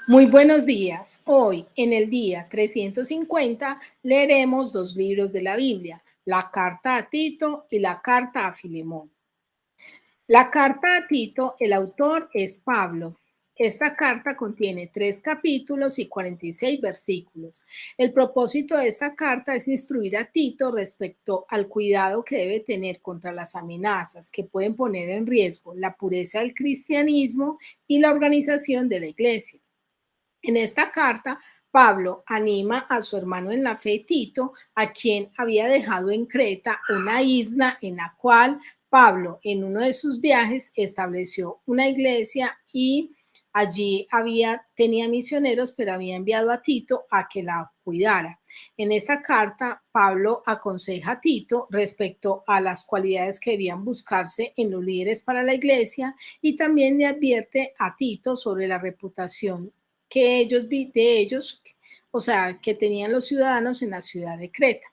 Muy buenos días. Hoy, en el día 350, leeremos dos libros de la Biblia, la carta a Tito y la carta a Filemón. La carta a Tito, el autor es Pablo. Esta carta contiene 3 capítulos y 46 versículos. El propósito de esta carta es instruir a Tito respecto al cuidado que debe tener contra las amenazas que pueden poner en riesgo la pureza del cristianismo y la organización de la iglesia. En esta carta, Pablo anima a su hermano en la fe Tito, a quien había dejado en Creta, una isla en la cual Pablo en uno de sus viajes estableció una iglesia y allí tenía misioneros, pero había enviado a Tito a que la cuidara. En esta carta, Pablo aconseja a Tito respecto a las cualidades que debían buscarse en los líderes para la iglesia y también le advierte a Tito sobre la reputación que ellos, o sea, que tenían los ciudadanos en la ciudad de Creta.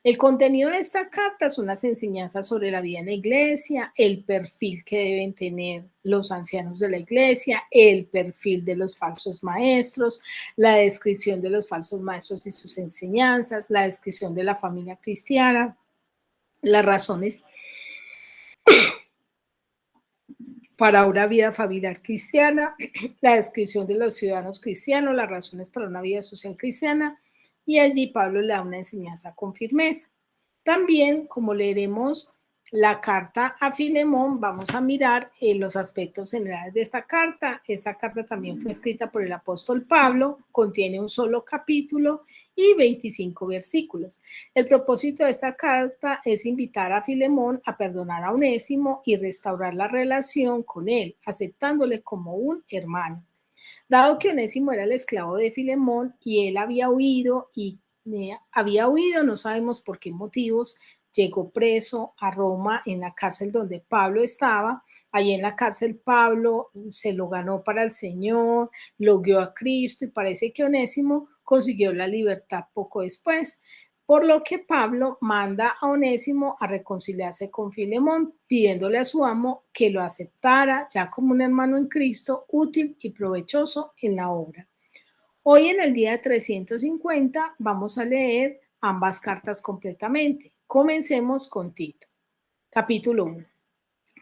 El contenido de esta carta son las enseñanzas sobre la vida en la iglesia, el perfil que deben tener los ancianos de la iglesia, el perfil de los falsos maestros, la descripción de los falsos maestros y sus enseñanzas, la descripción de la familia cristiana, las razones para una vida familiar cristiana, la descripción de los ciudadanos cristianos, las razones para una vida social cristiana, y allí Pablo le da una enseñanza con firmeza. También, como leeremos la carta a Filemón, vamos a mirar los aspectos generales de esta carta. Esta carta también fue escrita por el apóstol Pablo, contiene un solo capítulo y 25 versículos. El propósito de esta carta es invitar a Filemón a perdonar a Onésimo y restaurar la relación con él, aceptándole como un hermano. Dado que Onésimo era el esclavo de Filemón y él había huido, no sabemos por qué motivos, llegó preso a Roma en la cárcel donde Pablo estaba. Allí en la cárcel Pablo se lo ganó para el Señor, lo guió a Cristo y parece que Onésimo consiguió la libertad poco después. Por lo que Pablo manda a Onésimo a reconciliarse con Filemón, pidiéndole a su amo que lo aceptara ya como un hermano en Cristo, útil y provechoso en la obra. Hoy en el día 350 vamos a leer ambas cartas completamente. Comencemos con Tito. Capítulo 1.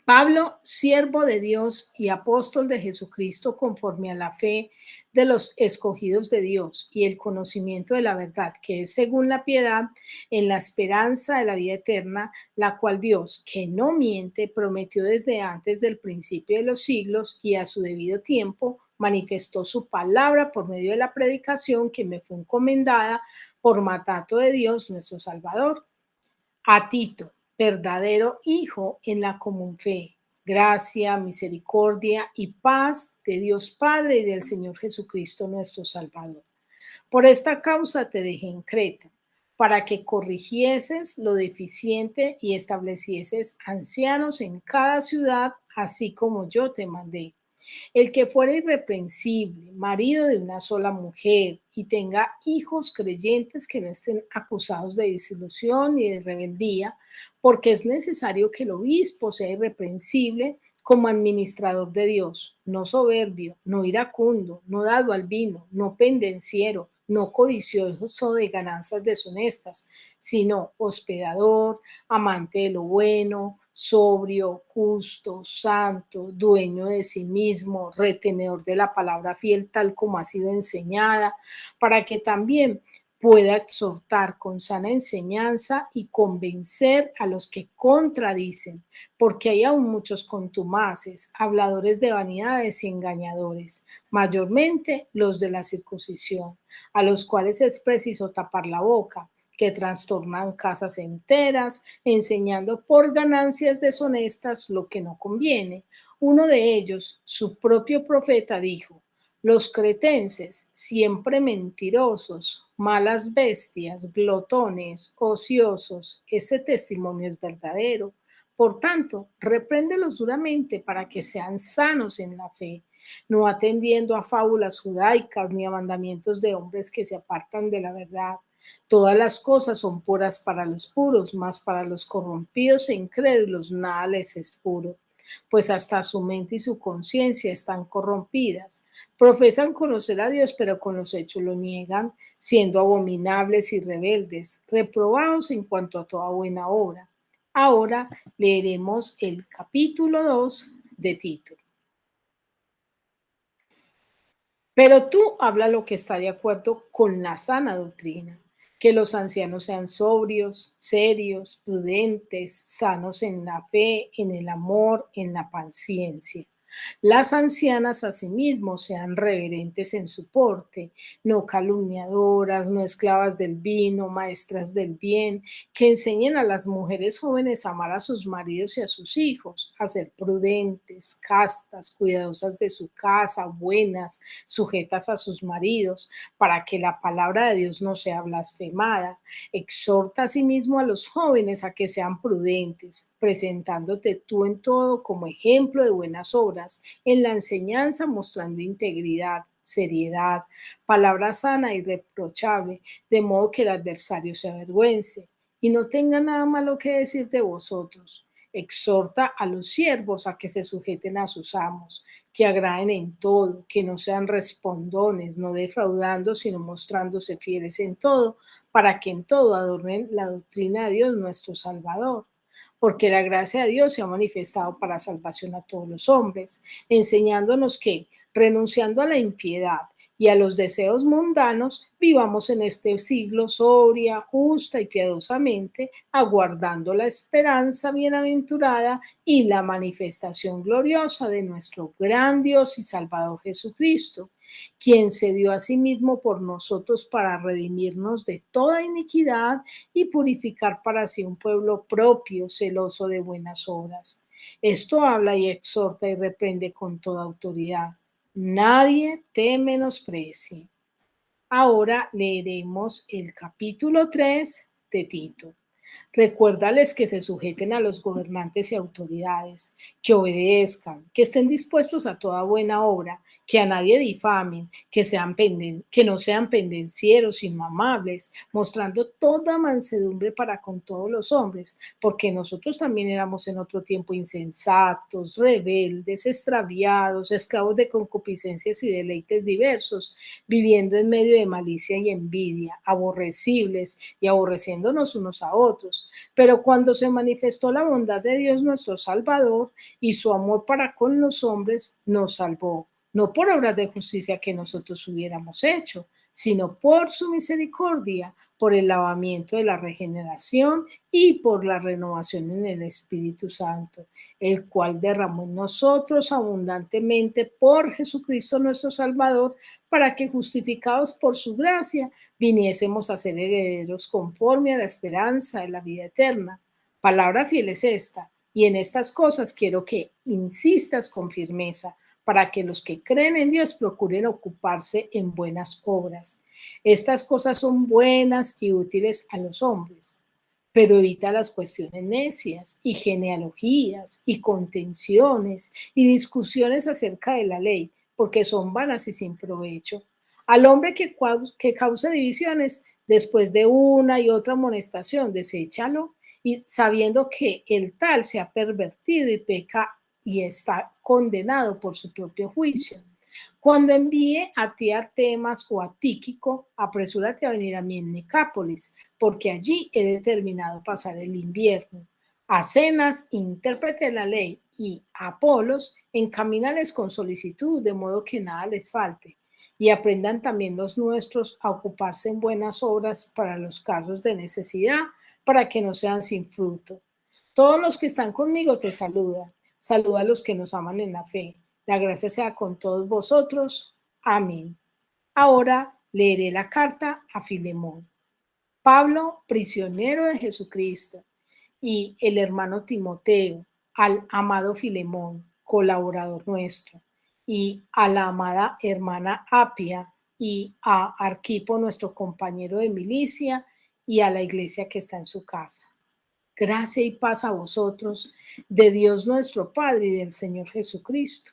Pablo, siervo de Dios y apóstol de Jesucristo conforme a la fe de los escogidos de Dios y el conocimiento de la verdad, que es según la piedad, en la esperanza de la vida eterna, la cual Dios, que no miente, prometió desde antes del principio de los siglos y a su debido tiempo, manifestó su palabra por medio de la predicación que me fue encomendada por mandato de Dios nuestro Salvador. A Tito, verdadero hijo en la común fe, gracia, misericordia y paz de Dios Padre y del Señor Jesucristo nuestro Salvador. Por esta causa te dejé en Creta, para que corrigieses lo deficiente y establecieses ancianos en cada ciudad, así como yo te mandé. El que fuera irreprensible, marido de una sola mujer y tenga hijos creyentes que no estén acusados de disilusión ni de rebeldía, porque es necesario que el obispo sea irreprensible como administrador de Dios, no soberbio, no iracundo, no dado al vino, no pendenciero, no codicioso de ganancias deshonestas, sino hospedador, amante de lo bueno, sobrio, justo, santo, dueño de sí mismo, retenedor de la palabra fiel tal como ha sido enseñada, para que también pueda exhortar con sana enseñanza y convencer a los que contradicen, porque hay aún muchos contumaces, habladores de vanidades y engañadores, mayormente los de la circuncisión, a los cuales es preciso tapar la boca, que trastornan casas enteras, enseñando por ganancias deshonestas lo que no conviene. Uno de ellos, su propio profeta, dijo: los cretenses, siempre mentirosos, malas bestias, glotones, ociosos, este testimonio es verdadero. Por tanto, repréndelos duramente para que sean sanos en la fe, no atendiendo a fábulas judaicas ni a mandamientos de hombres que se apartan de la verdad. Todas las cosas son puras para los puros, mas para los corrompidos e incrédulos nada les es puro, pues hasta su mente y su conciencia están corrompidas. Profesan conocer a Dios, pero con los hechos lo niegan, siendo abominables y rebeldes, reprobados en cuanto a toda buena obra. Ahora leeremos el capítulo 2 de Tito. Pero tú habla lo que está de acuerdo con la sana doctrina, que los ancianos sean sobrios, serios, prudentes, sanos en la fe, en el amor, en la paciencia. Las ancianas asimismo sean reverentes en su porte, no calumniadoras, no esclavas del vino, maestras del bien, que enseñen a las mujeres jóvenes a amar a sus maridos y a sus hijos, a ser prudentes, castas, cuidadosas de su casa, buenas, sujetas a sus maridos, para que la palabra de Dios no sea blasfemada. Exhorta asimismo a los jóvenes a que sean prudentes, presentándote tú en todo como ejemplo de buenas obras, en la enseñanza mostrando integridad, seriedad, palabra sana y irreprochable, de modo que el adversario se avergüence y no tenga nada malo que decir de vosotros. Exhorta a los siervos a que se sujeten a sus amos, que agraden en todo, que no sean respondones, no defraudando, sino mostrándose fieles en todo, para que en todo adornen la doctrina de Dios nuestro Salvador. Porque la gracia de Dios se ha manifestado para salvación a todos los hombres, enseñándonos que, renunciando a la impiedad y a los deseos mundanos, vivamos en este siglo sobria, justa y piadosamente, aguardando la esperanza bienaventurada y la manifestación gloriosa de nuestro gran Dios y Salvador Jesucristo, quien se dio a sí mismo por nosotros para redimirnos de toda iniquidad y purificar para sí un pueblo propio, celoso de buenas obras. Esto habla y exhorta y reprende con toda autoridad. Nadie te menosprecie. Ahora leeremos el capítulo 3 de Tito. Recuérdales que se sujeten a los gobernantes y autoridades, que obedezcan, que estén dispuestos a toda buena obra, que a nadie difamen, que no sean pendencieros, sino amables, mostrando toda mansedumbre para con todos los hombres, porque nosotros también éramos en otro tiempo insensatos, rebeldes, extraviados, esclavos de concupiscencias y deleites diversos, viviendo en medio de malicia y envidia, aborrecibles y aborreciéndonos unos a otros. Pero cuando se manifestó la bondad de Dios nuestro Salvador y su amor para con los hombres, nos salvó, no por obras de justicia que nosotros hubiéramos hecho, sino por su misericordia, por el lavamiento de la regeneración y por la renovación en el Espíritu Santo, el cual derramó en nosotros abundantemente por Jesucristo nuestro Salvador, para que justificados por su gracia viniésemos a ser herederos conforme a la esperanza de la vida eterna. Palabra fiel es esta, y en estas cosas quiero que insistas con firmeza, para que los que creen en Dios procuren ocuparse en buenas obras. Estas cosas son buenas y útiles a los hombres, pero evita las cuestiones necias y genealogías y contenciones y discusiones acerca de la ley, porque son vanas y sin provecho. Al hombre que cause divisiones, después de una y otra amonestación, deséchalo, y sabiendo que el tal se ha pervertido y peca y está condenado por su propio juicio. Cuando envíe a ti a Artemas o a Tíquico, apresúrate a venir a mí en Necápolis, porque allí he determinado pasar el invierno. A Cenas, intérprete de la ley, y a Apolos, encamínales con solicitud, de modo que nada les falte. Y aprendan también los nuestros a ocuparse en buenas obras para los casos de necesidad, para que no sean sin fruto. Todos los que están conmigo te saludan. Saluda a los que nos aman en la fe. La gracia sea con todos vosotros. Amén. Ahora leeré la carta a Filemón. Pablo, prisionero de Jesucristo, y el hermano Timoteo, al amado Filemón, colaborador nuestro, y a la amada hermana Apia, y a Arquipo, nuestro compañero de milicia, y a la iglesia que está en su casa. Gracia y paz a vosotros, de Dios nuestro Padre y del Señor Jesucristo.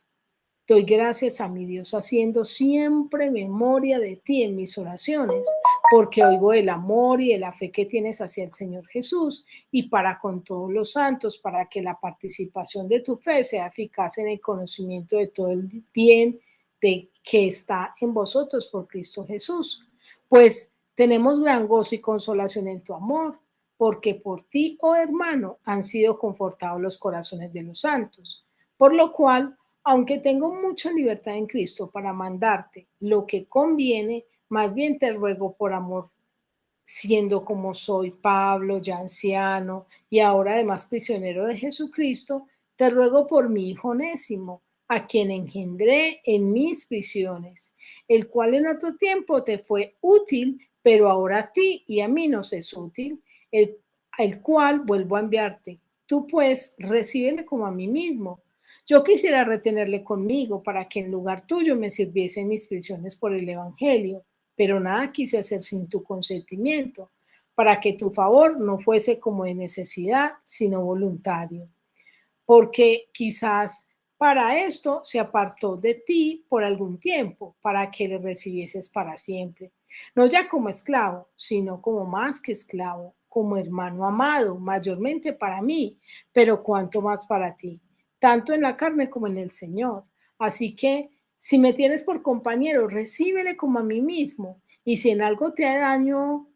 Doy gracias a mi Dios haciendo siempre memoria de ti en mis oraciones, porque oigo el amor y de la fe que tienes hacia el Señor Jesús y para con todos los santos, para que la participación de tu fe sea eficaz en el conocimiento de todo el bien de que está en vosotros por Cristo Jesús. Pues tenemos gran gozo y consolación en tu amor, porque por ti, oh hermano, han sido confortados los corazones de los santos. Por lo cual, aunque tengo mucha libertad en Cristo para mandarte lo que conviene, más bien te ruego por amor, siendo como soy Pablo, ya anciano y ahora además prisionero de Jesucristo, te ruego por mi hijo Onésimo, a quien engendré en mis prisiones, el cual en otro tiempo te fue útil, pero ahora a ti y a mí nos es útil, el cual vuelvo a enviarte. Tú pues recíbele como a mí mismo. Yo quisiera retenerle conmigo para que en lugar tuyo me sirviese en mis prisiones por el Evangelio, pero nada quise hacer sin tu consentimiento, para que tu favor no fuese como de necesidad, sino voluntario, porque quizás para esto se apartó de ti por algún tiempo, para que le recibieses para siempre, no ya como esclavo, sino como más que esclavo, como hermano amado, mayormente para mí, pero cuanto más para ti, tanto en la carne como en el Señor. Así que si me tienes por compañero, recíbele como a mí mismo, y si en algo te daño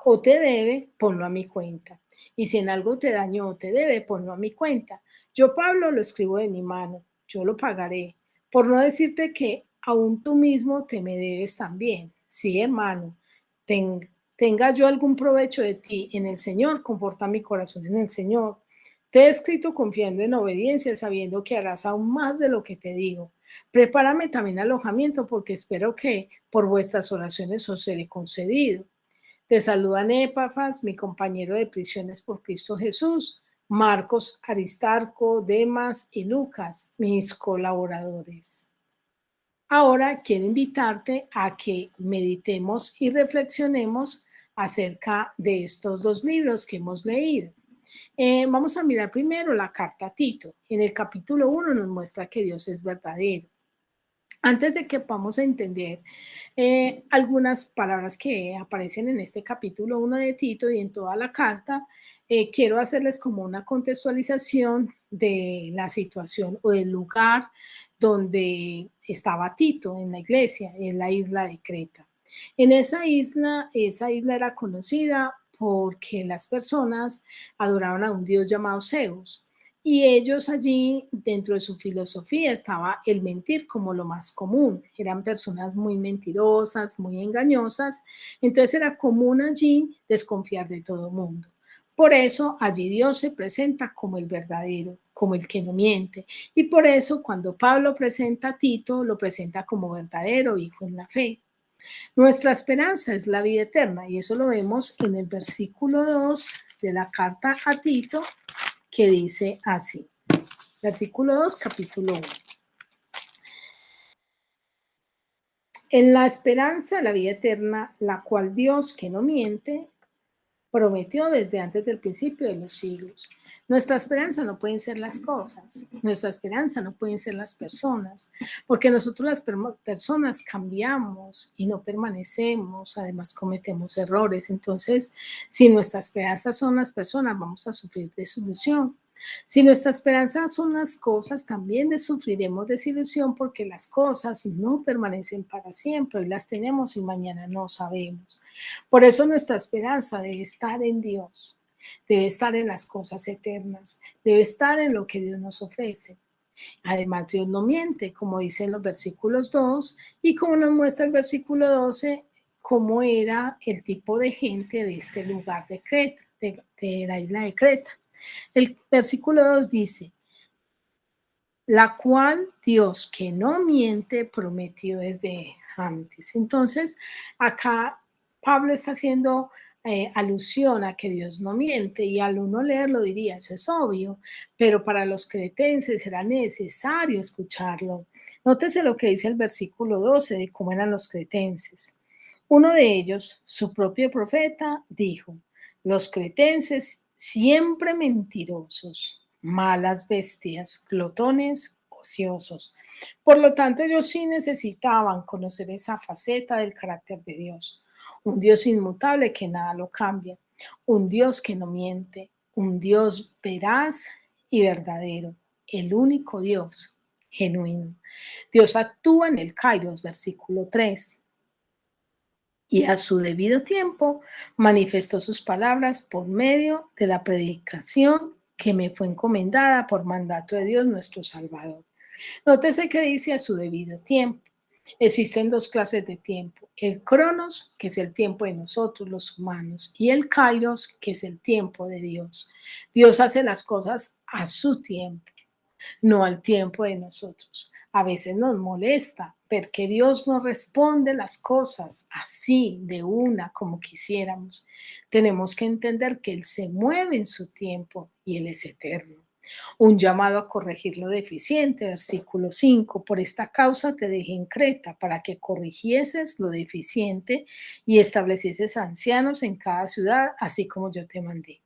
o te debe, ponlo a mi cuenta. Y si en algo te daño o te debe, ponlo a mi cuenta. Yo, Pablo, lo escribo de mi mano, yo lo pagaré, por no decirte que aún tú mismo te me debes también. Sí, hermano, tenga yo algún provecho de ti en el Señor, conforta mi corazón en el Señor. Te he escrito confiando en obediencia, sabiendo que harás aún más de lo que te digo. Prepárame también alojamiento, porque espero que por vuestras oraciones os seré concedido. Te saludan Epafras, mi compañero de prisiones por Cristo Jesús, Marcos, Aristarco, Demas y Lucas, mis colaboradores. Ahora quiero invitarte a que meditemos y reflexionemos acerca de estos dos libros que hemos leído. Vamos a mirar primero la carta a Tito. En el capítulo 1 nos muestra que Dios es verdadero. Antes de que podamos entender algunas palabras que aparecen en este capítulo 1 de Tito y en toda la carta, quiero hacerles como una contextualización de la situación o del lugar donde estaba Tito en la iglesia, en la isla de Creta. En esa isla era conocida porque las personas adoraban a un dios llamado Zeus. Y ellos allí, dentro de su filosofía, estaba el mentir como lo más común. Eran personas muy mentirosas, muy engañosas. Entonces era común allí desconfiar de todo el mundo. Por eso allí Dios se presenta como el verdadero, como el que no miente. Y por eso cuando Pablo presenta a Tito, lo presenta como verdadero hijo en la fe. Nuestra esperanza es la vida eterna y eso lo vemos en el versículo 2 de la carta a Tito, que dice así. Versículo 2, capítulo 1. En la esperanza de la vida eterna, la cual Dios, que no miente, prometió desde antes del principio de los siglos. Nuestra esperanza no pueden ser las cosas, nuestra esperanza no pueden ser las personas, porque nosotros las personas cambiamos y no permanecemos, además cometemos errores. Entonces, si nuestra esperanza son las personas, vamos a sufrir desilusión. Si nuestra esperanza son las cosas, también sufriremos desilusión porque las cosas no permanecen para siempre. Hoy las tenemos y mañana no sabemos. Por eso nuestra esperanza debe estar en Dios, debe estar en las cosas eternas, debe estar en lo que Dios nos ofrece. Además, Dios no miente, como dice en los versículos 2 y como nos muestra el versículo 12, cómo era el tipo de gente de este lugar de Creta, de la isla de Creta. El versículo 2 dice, la cual Dios que no miente prometió desde antes. Entonces, acá Pablo está haciendo alusión a que Dios no miente y al uno leerlo diría, eso es obvio, pero para los cretenses era necesario escucharlo. Nótese lo que dice el versículo 12 de cómo eran los cretenses. Uno de ellos, su propio profeta, dijo, los cretenses siempre mentirosos, malas bestias, glotones, ociosos. Por lo tanto, ellos sí necesitaban conocer esa faceta del carácter de Dios. un Dios inmutable que nada lo cambia, un Dios que no miente, un Dios veraz y verdadero, el único Dios genuino. Dios actúa en el Kairos, versículo 3, y a su debido tiempo manifestó sus palabras por medio de la predicación que me fue encomendada por mandato de Dios nuestro Salvador. Nótese que dice a su debido tiempo. Existen dos clases de tiempo, el cronos, que es el tiempo de nosotros los humanos, y el kairos, que es el tiempo de Dios. Dios hace las cosas a su tiempo, no al tiempo de nosotros. A veces nos molesta porque Dios no responde las cosas así, de una, como quisiéramos. Tenemos que entender que Él se mueve en su tiempo y Él es eterno. Un llamado a corregir lo deficiente, versículo 5. Por esta causa te dejé en Creta, para que corrigieses lo deficiente y establecieses ancianos en cada ciudad, así como yo te mandé.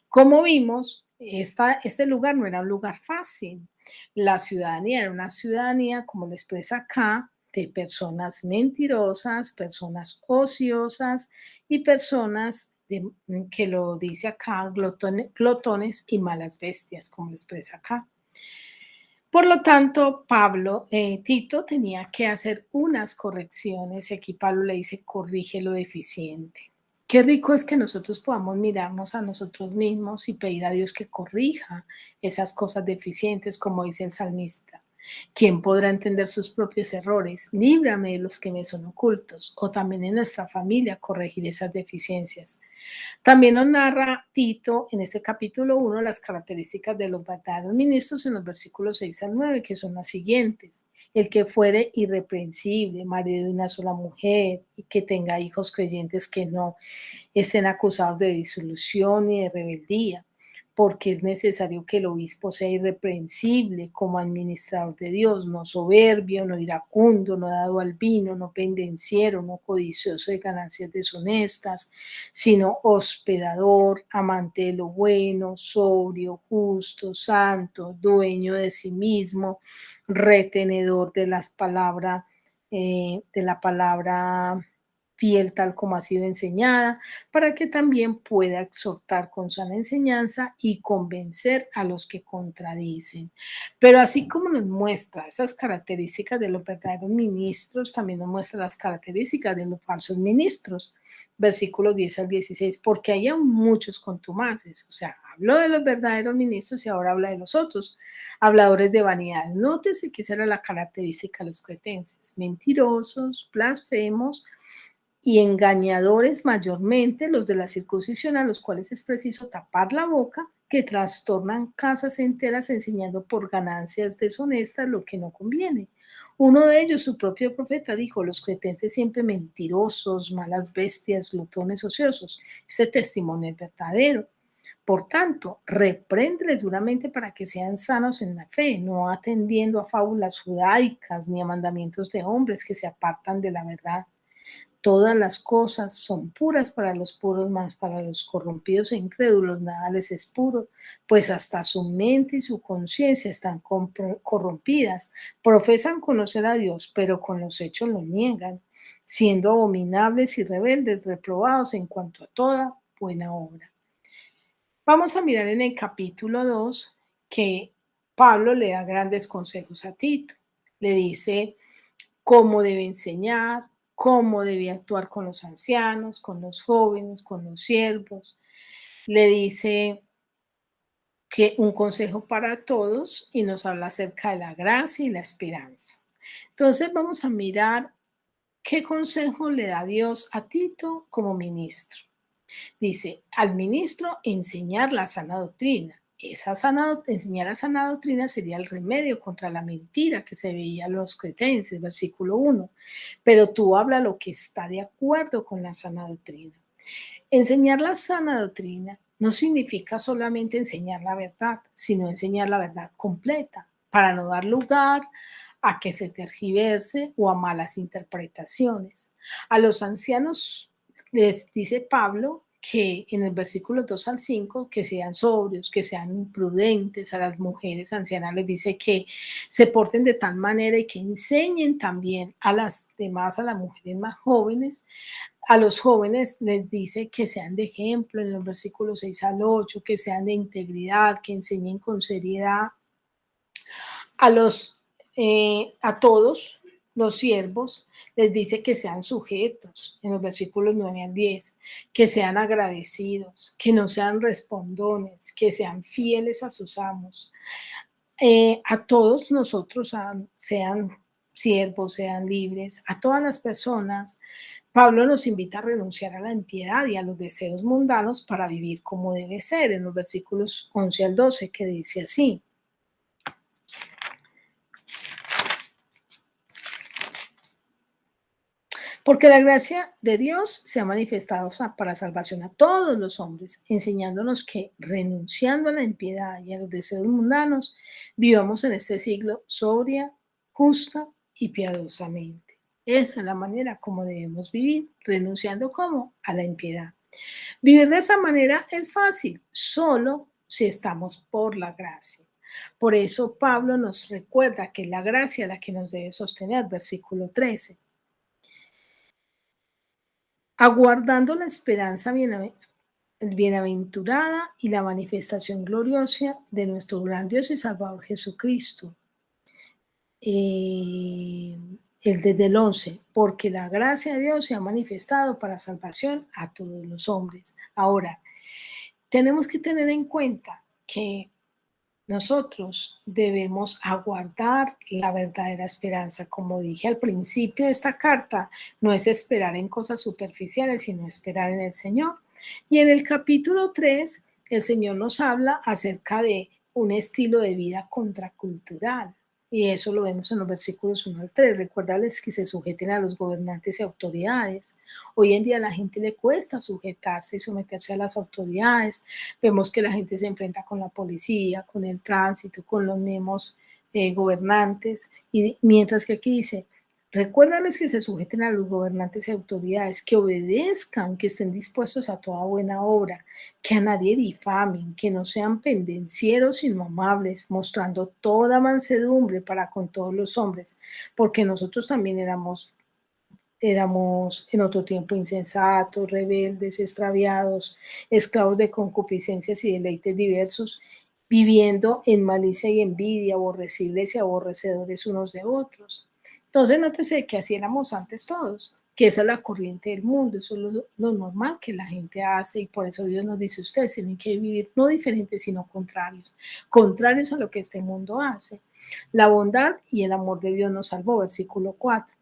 Como vimos, este lugar no era un lugar fácil. La ciudadanía era una ciudadanía, como lo expresa acá, de personas mentirosas, personas ociosas y personas que lo dice acá, glotones y malas bestias, como lo expresa acá. Por lo tanto, Tito tenía que hacer unas correcciones y aquí Pablo le dice, corrige lo deficiente. Qué rico es que nosotros podamos mirarnos a nosotros mismos y pedir a Dios que corrija esas cosas deficientes, como dice el salmista. ¿Quién podrá entender sus propios errores? Líbrame de los que me son ocultos, o también en nuestra familia corregir esas deficiencias. También nos narra Tito en este capítulo 1 las características de los verdaderos ministros en los versículos 6 al 9, que son las siguientes. El que fuere irreprensible, marido de una sola mujer, y que tenga hijos creyentes que no estén acusados de disolución y de rebeldía, porque es necesario que el obispo sea irreprensible como administrador de Dios, no soberbio, no iracundo, no dado al vino, no pendenciero, no codicioso de ganancias deshonestas, sino hospedador, amante de lo bueno, sobrio, justo, santo, dueño de sí mismo, retenedor de la palabra fiel tal como ha sido enseñada, para que también pueda exhortar con sana enseñanza y convencer a los que contradicen. Pero así como nos muestra esas características de los verdaderos ministros, también nos muestra las características de los falsos ministros. Versículos 10 al 16, porque hay muchos contumaces, o sea, habló de los verdaderos ministros y ahora habla de los otros, habladores de vanidad. Nótese que esa era la característica de los cretenses, mentirosos, blasfemos, y engañadores mayormente los de la circuncisión, a los cuales es preciso tapar la boca, que trastornan casas enteras enseñando por ganancias deshonestas lo que no conviene. Uno de ellos, su propio profeta, dijo, los cretenses siempre mentirosos, malas bestias, glotones ociosos. Este testimonio es verdadero. Por tanto, repréndeles duramente para que sean sanos en la fe, no atendiendo a fábulas judaicas ni a mandamientos de hombres que se apartan de la verdad. Todas las cosas son puras para los puros, mas para los corrompidos e incrédulos nada les es puro, pues hasta su mente y su conciencia están corrompidas. Profesan conocer a Dios, pero con los hechos lo niegan, siendo abominables y rebeldes, reprobados en cuanto a toda buena obra. Vamos a mirar en el capítulo 2 que Pablo le da grandes consejos a Tito. Le dice cómo debe enseñar, cómo debe actuar con los ancianos, con los jóvenes, con los siervos. Le dice que un consejo para todos y nos habla acerca de la gracia y la esperanza. Entonces vamos a mirar qué consejo le da Dios a Tito como ministro. Dice, al ministro enseñar la sana doctrina. Enseñar la sana doctrina sería el remedio contra la mentira que se veía en los cretenses, versículo 1. Pero tú habla lo que está de acuerdo con la sana doctrina. Enseñar la sana doctrina no significa solamente enseñar la verdad, sino enseñar la verdad completa, para no dar lugar a que se tergiverse o a malas interpretaciones. A los ancianos les dice Pablo que en el versículo 2 al 5, que sean sobrios, que sean prudentes. A las mujeres ancianas les dice que se porten de tal manera y que enseñen también a las demás, a las mujeres más jóvenes, A los jóvenes les dice que sean de ejemplo en los versículos 6 al 8, que sean de integridad, que enseñen con seriedad. A todos los siervos les dice que sean sujetos en los versículos 9 al 10, que sean agradecidos, que no sean respondones, que sean fieles a sus amos. A todos nosotros, sean siervos, sean libres, a todas las personas, Pablo nos invita a renunciar a la impiedad y a los deseos mundanos para vivir como debe ser, en los versículos 11 al 12, que dice así: porque la gracia de Dios se ha manifestado para salvación a todos los hombres, enseñándonos que, renunciando a la impiedad y a los deseos mundanos, vivamos en este siglo sobria, justa y piadosamente. Esa es la manera como debemos vivir, renunciando como a la impiedad. Vivir de esa manera es fácil, solo si estamos por la gracia. Por eso Pablo nos recuerda que es la gracia la que nos debe sostener, versículo 13. Aguardando la esperanza bienaventurada y la manifestación gloriosa de nuestro gran Dios y Salvador Jesucristo. Eh, desde el 11, porque la gracia de Dios se ha manifestado para salvación a todos los hombres. Ahora, tenemos que tener en cuenta que nosotros debemos aguardar la verdadera esperanza. Como dije al principio de esta carta, no es esperar en cosas superficiales, sino esperar en el Señor. Y en el capítulo 3, el Señor nos habla acerca de un estilo de vida contracultural. Y eso lo vemos en los versículos 1 al 3. Recuérdales que se sujeten a los gobernantes y autoridades. Hoy en día a la gente le cuesta sujetarse y someterse a las autoridades. Vemos que la gente se enfrenta con la policía, con el tránsito, con los mismos gobernantes. Y mientras que aquí dice, recuérdales que se sujeten a los gobernantes y autoridades, que obedezcan, que estén dispuestos a toda buena obra, que a nadie difamen, que no sean pendencieros sino amables, mostrando toda mansedumbre para con todos los hombres, porque nosotros también éramos en otro tiempo insensatos, rebeldes, extraviados, esclavos de concupiscencias y deleites diversos, viviendo en malicia y envidia, aborrecibles y aborrecedores unos de otros. Entonces, nótese que así éramos antes todos, que esa es la corriente del mundo, eso es lo normal que la gente hace y por eso Dios nos dice, ustedes tienen que vivir no diferentes, sino contrarios, contrarios a lo que este mundo hace. La bondad y el amor de Dios nos salvó, versículo 4.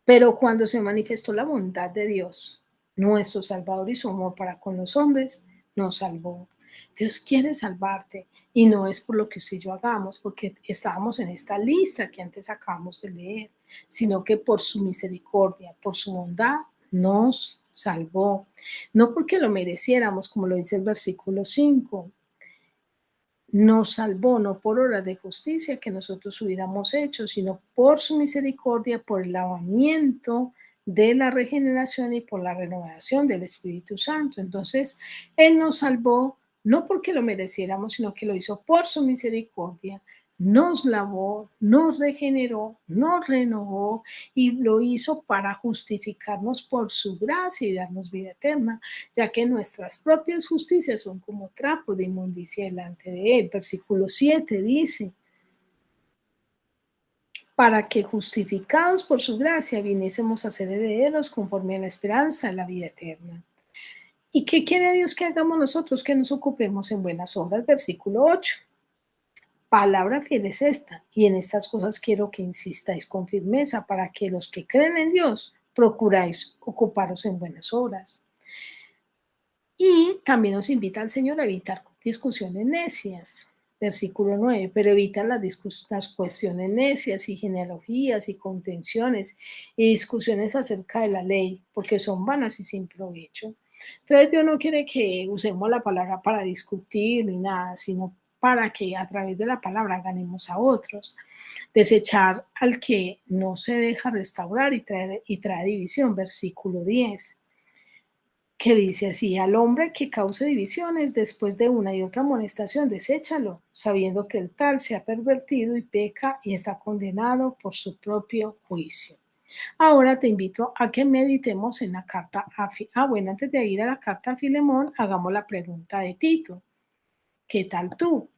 Pero cuando se manifestó la bondad de Dios, nuestro Salvador y su amor para con los hombres, nos salvó. Dios quiere salvarte y no es por lo que usted y yo hagamos, porque estábamos en esta lista que antes acabamos de leer, sino que por su misericordia, por su bondad, nos salvó. No porque lo mereciéramos, como lo dice el versículo 5, nos salvó no por obras de justicia que nosotros hubiéramos hecho, sino por su misericordia, por el lavamiento de la regeneración y por la renovación del Espíritu Santo. Entonces, Él nos salvó no porque lo mereciéramos, sino que lo hizo por su misericordia. Nos lavó, nos regeneró, nos renovó y lo hizo para justificarnos por su gracia y darnos vida eterna, ya que nuestras propias justicias son como trapos de inmundicia delante de Él. Versículo 7 dice, para que justificados por su gracia viniésemos a ser herederos conforme a la esperanza de la vida eterna. ¿Y qué quiere Dios que hagamos nosotros? Que nos ocupemos en buenas obras. Versículo 8. Palabra fiel es esta, y en estas cosas quiero que insistáis con firmeza para que los que creen en Dios procuráis ocuparos en buenas obras. Y también nos invita al Señor a evitar discusiones necias. Versículo 9, pero evita las cuestiones necias y genealogías y contenciones y discusiones acerca de la ley, porque son vanas y sin provecho. Entonces Dios no quiere que usemos la palabra para discutir ni nada, sino para que a través de la palabra ganemos a otros. Desechar al que no se deja restaurar y trae división. Versículo 10 que dice así, al hombre que cause divisiones después de una y otra amonestación, deséchalo, sabiendo que el tal se ha pervertido y peca y está condenado por su propio juicio. Ahora te invito a que meditemos en la carta bueno, antes de ir a la carta a Filemón, hagamos la pregunta de Tito. ¿Qué tal tú?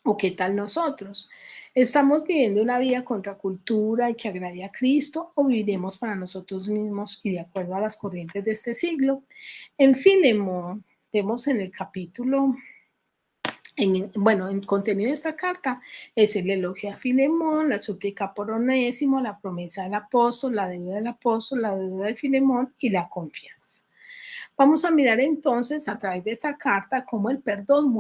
¿O qué tal nosotros? ¿Estamos viviendo una vida contracultura y que agrade a Cristo o viviremos para nosotros mismos y de acuerdo a las corrientes de este siglo? En Filemón, vemos en el capítulo bueno, el contenido de esta carta es el elogio a Filemón, la súplica por Onésimo, la promesa del apóstol, la deuda de Filemón y la confianza. Vamos a mirar entonces a través de esta carta cómo el perdón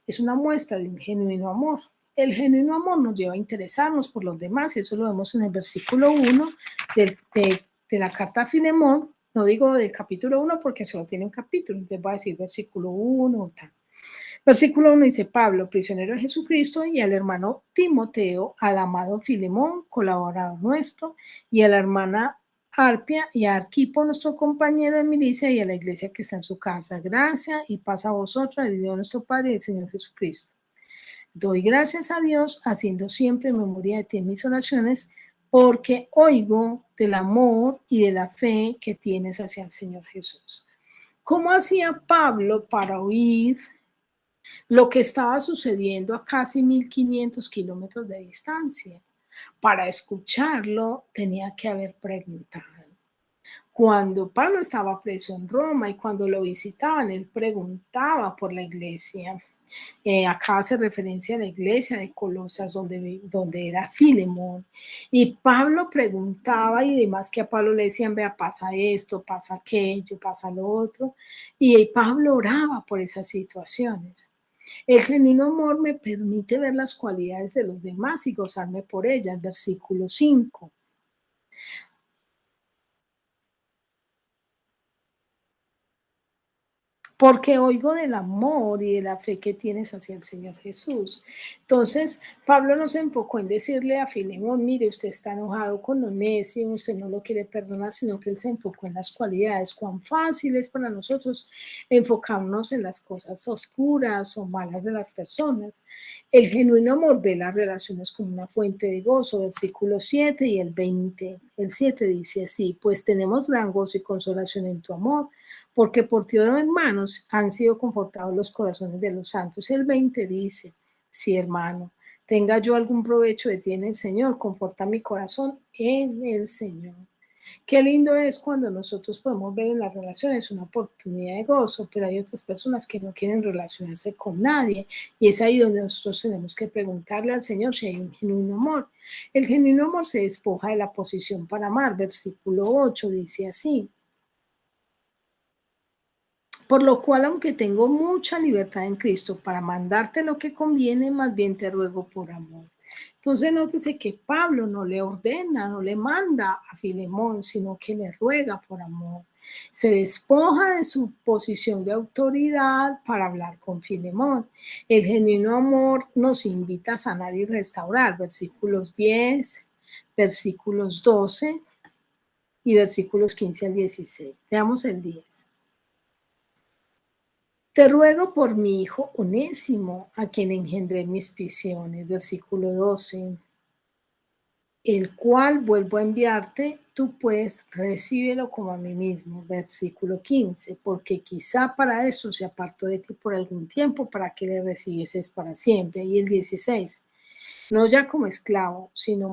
es una muestra de un genuino amor. El genuino amor nos lleva a interesarnos por los demás y eso lo vemos en el versículo 1 de la carta a Filemón. No digo del capítulo 1 porque solo tiene un capítulo, entonces voy a decir versículo 1 o tal. Versículo 1 dice: Pablo, prisionero de Jesucristo, y al hermano Timoteo, al amado Filemón, colaborador nuestro, y a la hermana Arpia y a Arquipo, nuestro compañero de milicia, y a la iglesia que está en su casa. Gracia y paz a vosotros, de Dios nuestro Padre y del Señor Jesucristo. Doy gracias a Dios, haciendo siempre memoria de ti en mis oraciones, porque oigo del amor y de la fe que tienes hacia el Señor Jesús. ¿Cómo hacía Pablo para oír lo que estaba sucediendo a casi 1500 kilómetros de distancia? Para escucharlo tenía que haber preguntado. Cuando Pablo estaba preso en Roma y cuando lo visitaban, él preguntaba por la iglesia. Acá hace referencia a la iglesia de Colosas, donde era Filemón. Y Pablo preguntaba y demás que a Pablo le decían: vea, pasa esto, pasa aquello, pasa lo otro. Y Pablo oraba por esas situaciones. El genuino amor me permite ver las cualidades de los demás y gozarme por ellas. Versículo 5. Porque oigo del amor y de la fe que tienes hacia el Señor Jesús. Entonces, Pablo no se enfocó en decirle a Filemón: mire, usted está enojado con Onésimo, usted no lo quiere perdonar, sino que él se enfocó en las cualidades. Cuán fácil es para nosotros enfocarnos en las cosas oscuras o malas de las personas. El genuino amor ve las relaciones como una fuente de gozo, versículo 7 y el 20. El 7 dice así: pues tenemos gran gozo y consolación en tu amor, porque por ti, oh hermanos, han sido confortados los corazones de los santos. El 20 dice: sí, hermano, tenga yo algún provecho de ti en el Señor, conforta mi corazón en el Señor. Qué lindo es cuando nosotros podemos ver en las relaciones una oportunidad de gozo, pero hay otras personas que no quieren relacionarse con nadie, y es ahí donde nosotros tenemos que preguntarle al Señor si hay un genuino amor. El genuino amor se despoja de la posición para amar. Versículo 8 dice así: por lo cual, aunque tengo mucha libertad en Cristo para mandarte lo que conviene, más bien te ruego por amor. Entonces, nótese que Pablo no le ordena, no le manda a Filemón, sino que le ruega por amor. Se despoja de su posición de autoridad para hablar con Filemón. El genuino amor nos invita a sanar y restaurar. Versículos 10, versículos 12 y versículos 15 al 16. Veamos el 10. Te ruego por mi hijo Onésimo, a quien engendré mis prisiones. Versículo 12. El cual vuelvo a enviarte, tú pues recíbelo como a mí mismo. Versículo 15. Porque quizá para eso se apartó de ti por algún tiempo, para que le recibieses para siempre. Y el 16. No ya como esclavo, sino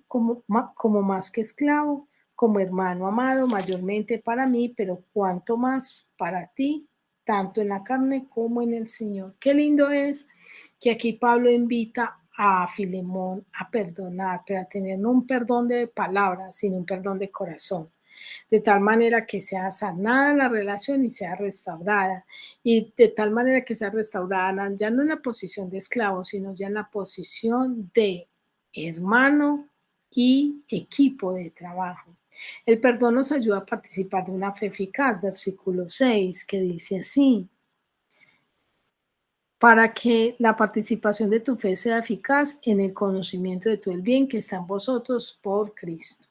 como más que esclavo, como hermano amado, mayormente para mí, pero cuanto más para ti, tanto en la carne como en el Señor. Qué lindo es que aquí Pablo invita a Filemón a perdonar, pero a tener no un perdón de palabras, sino un perdón de corazón, de tal manera que sea sanada la relación y sea restaurada, y de tal manera que sea restaurada ya no en la posición de esclavo, sino ya en la posición de hermano y equipo de trabajo. El perdón nos ayuda a participar de una fe eficaz, versículo 6, que dice así: para que la participación de tu fe sea eficaz en el conocimiento de todo el bien que está en vosotros por Cristo.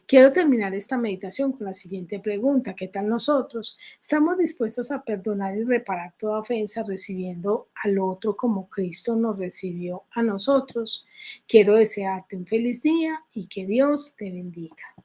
Quiero terminar esta meditación con la siguiente pregunta. ¿Qué tal nosotros? ¿Estamos dispuestos a perdonar y reparar toda ofensa recibiendo al otro como Cristo nos recibió a nosotros? Quiero desearte un feliz día y que Dios te bendiga.